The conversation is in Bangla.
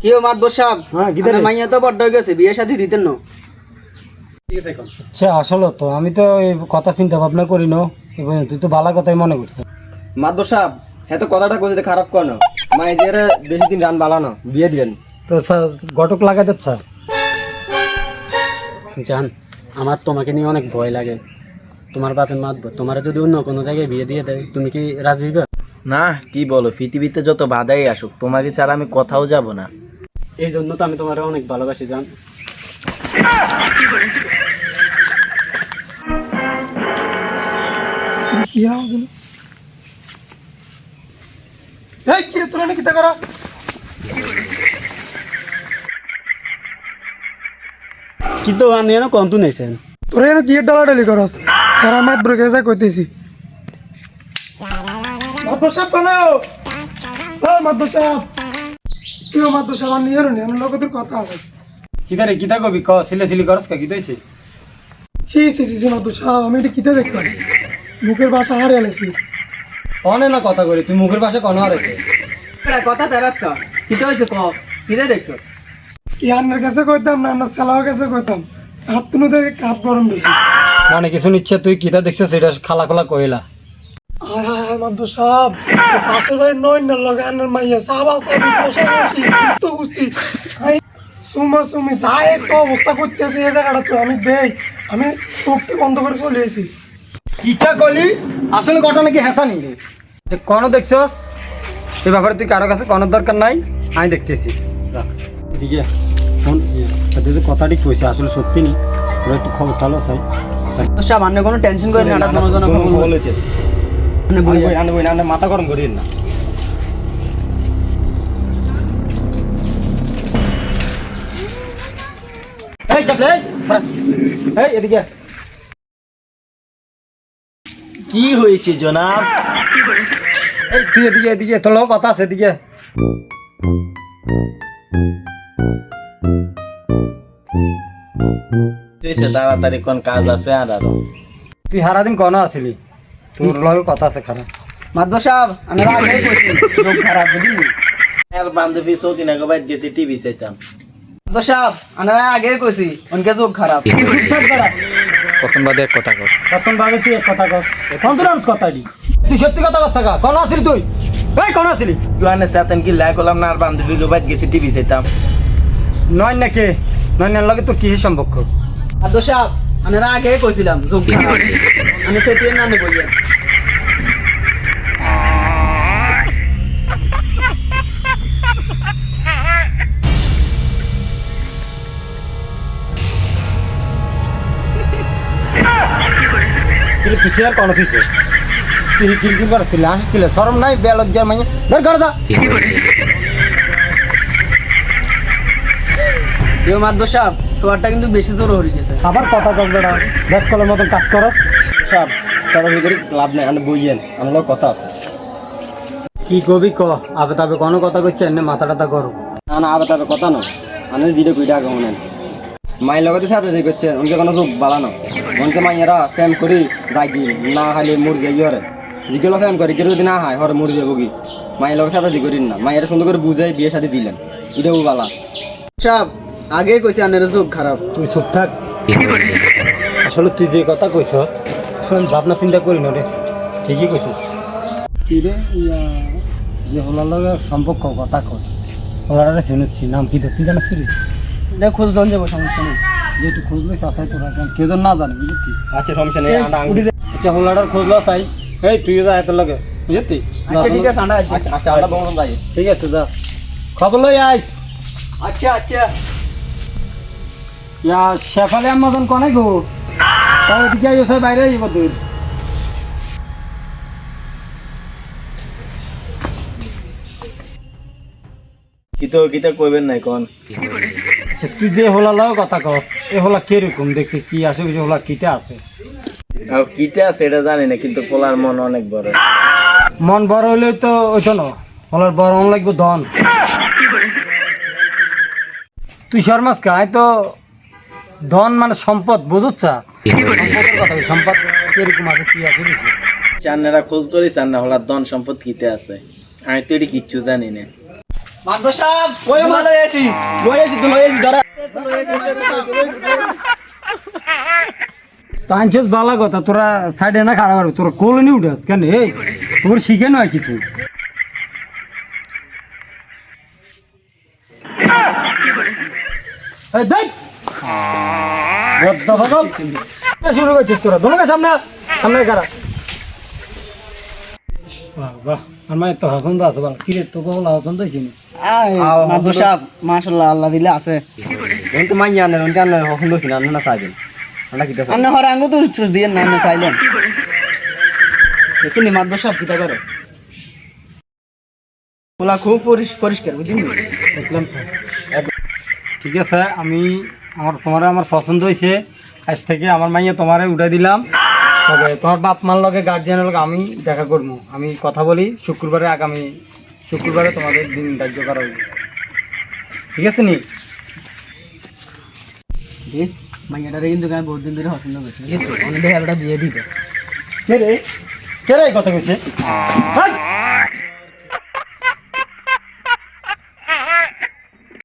কিও মাতবর সাহেব হ্যাঁ কি দেবে মাইয়া তো বড় হয়ে গেছে বিয়ে শাদী দিতেন না আচ্ছা আসলে তো আমি তো এই কথা চিন্তা ভাবনা করি না এবং তুই তো ভালো কথাই মনে করছিস মাদবর সাহেব হ্যাঁ তো কথাটা কইতে খারাপ কেন মাই যে বেশি দিন রান বালানো বিয়ে দিলেন তো ঘটক লাগাই দিচ্ছা জান আমার তোমাকে নিয়ে অনেক ভয় লাগে তোমার বাপের মাতবো তোমার যদি অন্য কোনো জায়গায় বিয়ে দিয়ে দেয় তুমি কি রাজি হইবে না কি বলো পৃথিবীতে যত বাধাই আসুক তোমাকে ছাড়া আমি কোথাও যাব না। এই জন্য তো আমি তোমার অনেক ভালোবাসি জান কি আওয়াজ হলো এই কি রে তোরা নাকি তা করাস কিন্তু আমি এনে কম তো নেছেন তোরা এনে কি ডালাডালি করস আর আমার ব্রেকে যা কইতেছি মাদবর সাহেব কোন ও মাদবর সাহেব তুই মাদবর সাহেব নিয়ে নি আমার লোক তোর কথা আছে কিদারে কিতা কবি ক সিলে সিলি করস কা কিতাইছে ছি ছি ছি মাদবর সাহেব আমি এটা কিতে দেখলাম মুখের ভাষা হারে আলেছি অনে না কথা করি তুই মুখের ভাষা কোন হারাইছে কথা তেরাস কা কিতে হইছে ক কিতে দেখছো কি আন্নার কাছে কইতাম না আমরা সালাও কাছে কইতাম সাতটুনু থেকে কাপ গরম বেশি মনে কিছু নিচ্ছে তুই কিতা দেখছিস সেটা খালা খালা কইলা হায় হায় হায় মাদবর সাহেব পাশের বাড়ির নয় না লগে আন্নার মাইয়া সাবা সাবি বসা বসি তো বুঝতি সুমা সুমি যা একটা অবস্থা করতেছে এই জায়গাটা তো আমি দেই আমি চোখটি বন্ধ করে চলে এসেছি কিটা কলি আসলে ঘটনা কি হেসা নি যে কোন দেখছস এই ব্যাপারে তুই কারো কাছে কোনো দরকার নাই আমি দেখতেছি যা এদিকে ফোন তাতে তো কথাটি কইছে আসলে সত্যি নি ওরা একটু খবর ঠালো চাই সাহেব আপনি কোনো টেনশন করেন না এটা তোমার জন্য খবর বলেছিস আপনি বই আনে মাথা গরম করিন না এই চাপলে এই এদিকে কি হয়েছে জনাব? এই তুই এদিকে এদিকে তোর লোক কথা আছে এদিকে তুইছে তাড়াতাড়ি কোন কাজ আছে আর আরো তুই সারাদিন কোন আছিলি তোর লগে কথা আছে খারাপ মাতবর সাহেব আমরা আগে কইছি যোগ খারাপ বুঝলি আর বান্ধবী সৌদিন আগে বাইর গেছি টিভি চাইতাম। মাতবর সাহেব আমরা আগে কইছি অনকে যোগ খারাপ কতন বাদে তুই এক কথা কস কোন তোর কথা দি তুই সত্যি কথা কস টাকা কোন আছিলি তুই এই কোন আছিলি তুই সাথে কি লাই করলাম না আর বান্ধবী বাইর গেছি টিভি চাইতাম। নয় নাকি নয় নার লগে তোর কিসের সম্পর্ক মাতবর সাহেব আমরা আগে কইছিলাম যোগ খারাপ আমি সেটির নামে বলি কিন্তু তুই আর কোন তুইছে তুই কিল বার ছিল আসছিল শরম নাই বেলজ্জার মানে ধর ঘর যা ইও মাতবর সাহেব সোয়ারটা কিন্তু বেশি জোর হয়ে গেছে আবার কথা কস বেটা ব্যাক কলের মতন কাজ করস সাহেব তাড়াতাড়ি করে লাভ নাই আনে বইয়েন আমার লোক কথা আছে কি কবি ক আবে তবে কোনো কথা কইছে এনে মাথা টাথা করো না না আবার তবে কথা না আমি জিরো কুইটা আগে মনে মায়ের লগতে সাথে যে করছে উনকে কোনো যোগ বালানো উনকে মাইয়েরা প্রেম করি যাই কি না খালি মরি যাই হরে যেগুলো প্রেম করি কেউ যদি না হয় হরে মরি যাবো কি মায়ের লগের সাথে যে করিন না মায়ের সুন্দর করে বুঝাই বিয়ে সাথে দিলেন এটাও বালা সাহেব আগে কইছি আনের যোগ খারাপ তুই চুপ থাক আসলে তুই যে কথা কইছস আসলে আমি ভাবনা চিন্তা করি না রে ঠিকই কইছিস কি রে যে হলার লগে সম্পর্ক কথা কর হলারে চিনুচ্ছি নাম কি তুই জানিস রে এটা খোঁজ দন যাবো সমস্যা নেই যে তুই খোঁজ লইস আসাই তোরা কেউ যেন না জানে বুঝলি আচ্ছা সমস্যা নেই আচ্ছা হলাটার খোঁজ লস আই এই তুই যা এত লগে বুঝলি আচ্ছা ঠিক আছে আন্ডা আচ্ছা আমরা বললাম যাই ঠিক আছে যা খবর লই আইস আচ্ছা আচ্ছা ইয়া শেফালে আমাজন কোনে গো তাও এদিকে আইসে বাইরে আইব দূর কিতা কইবেন নাই কোন আচ্ছা তুই যে হোলা লও কথা কস এ হোলা কিরকম দেখতে কি আসে বেশি হোলা কিতে আছে আর কিতে আছে এটা জানি না কিন্তু পোলার মন অনেক বড়। মন বড় হইলে তো ওইতো না হোলার বড় মন লাগবে ধন তুই শর্মাস খায় তো ধন মানে সম্পদ বুঝুচ্ছা সম্পদের কথা সম্পদ কিরকম আছে কি আছে চান্নারা খোঁজ করি চান্না হলার ধন সম্পদ কিতে আছে আমি তো এটি কিচ্ছু জানি না। মাদবর সাহেব ওই আমার লই আছি দাঁড়া তাইছস বালা কথা তোরা সাইডে না খারাপ করবি তোরা কোলনি উঠাস কেন এই তোর শিখে নয় কিছু এই দেখ শুরু করছিস তোরা দোনোকে সামনে সামনে খারাপ বাহ বাহ আমার তো পছন্দ আছে বল কি রে তো কোন পছন্দ হয়েছে না মাদবর সাহেব মাশাআল্লাহ আল্লাহ দিলে আছে ওনকে মাইয়া আনেন ওনকে আনেন পছন্দ হইছে না আনেন না চাইবেন আমরা কি আন্না হরে আঙ্গু তো উত্তর দিয়ে না না চাইলেন দেখছেন মাদবর সাহেব কিটা করে পোলা খুব পরিষ্কার বুঝলি দেখলাম তো ঠিক আছে আমি আমার পছন্দ হয়েছে আজ থেকে আমার মাইয়া তোমারে উঠাই দিলাম তবে তোমার বাপ মার লগে গার্জিয়ানের লগে আমি দেখা করবো আমি কথা বলি শুক্রবারে আগামী শুক্রবারে তোমাদের দিন ধার্য করা হবে ঠিক আছে নি মাইয়াটারে কিন্তু আমি বহুত দিন ধরে পছন্দ করছি বুঝলি তো অনেক বিয়ে দিতে কে রে এই কথা কইছে